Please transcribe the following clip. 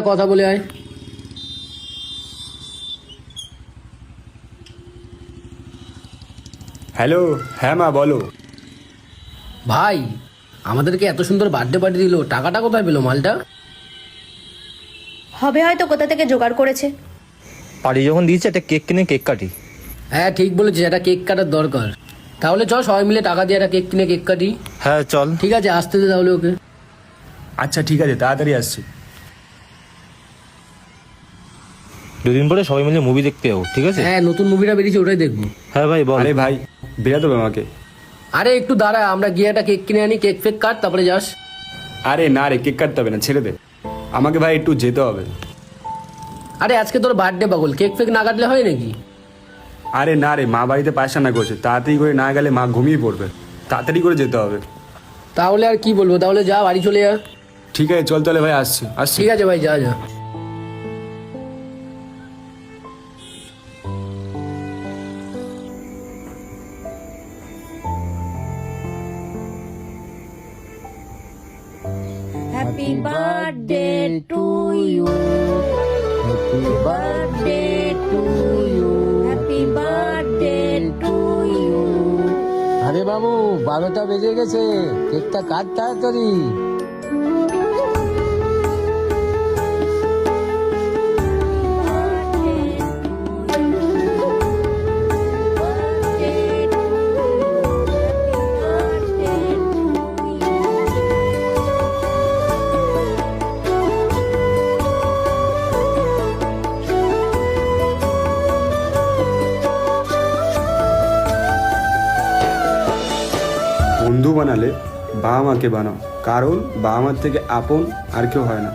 কথা বলে আয়। হ্যালো, হ্যাঁ মা বলো। ভাই, আমাদেরকে এত সুন্দর বার্থডে পার্টি দিল, টাকাটা কোথায় পেলো মালটা? হবে হয়তো কোথা থেকে জোগাড় করেছে। পার্টি যখন দিয়েছে একটা কেক কিনে কেক কাটি। হ্যাঁ ঠিক বলেছিস, একটা কেক কাটার দরকার। তাহলে চল সবাই মিলে টাকা দিয়ে একটা কেক কিনে কেক কাটি। হ্যাঁ চল। ঠিক আছে, আসতে দে তাহলে ওকে। আচ্ছা ঠিক আছে, তাড়াতাড়ি আসছি। দুদিন পরে সবাই মিলে মুভি দেখতে যাবো, ঠিক আছে? হ্যাঁ, নতুন মুভিটা বেরিয়েছে, ওটাই দেখবো। হ্যাঁ ভাই বল। আরে ভাই, বেরাতে হবে আমাকে। আরে একটু দাঁড়া, আমরা গিয়ে একটা কেক কিনে আনি, কেক ফেক কাট, তারপরে যাস। আরে না রে, কেক কাটতে হবে না, ছেড়ে দে। আমাকে ভাই একটু যেতে হবে। আরে আজকে তোর বার্থডে পাগল, কেক ফেক না কাটলে হয় নাকি? আরে না রে, মা বাড়িতে পায়সা না করছে, তাড়াতাড়ি করে না গেলে মা ঘুমিয়ে পড়বে। তাড়াতাড়ি করে যেতে হবে। তাহলে আর কি বলবো, তাহলে যা, বাড়ি চলে যা। ঠিক আছে চল তাহলে ভাই, আসছি আসছি। ঠিক আছে ভাই, যা যা। Happy birthday to you, happy birthday to you, happy birthday to you. আরে বাবু, 12টা বেজে গেছে, কেকটা কাট তাড়াতাড়ি। বন্ধু বানালে বাবা মাকে বানাও, কারণ বাবা মার থেকে আপন আর কেউ হয় না।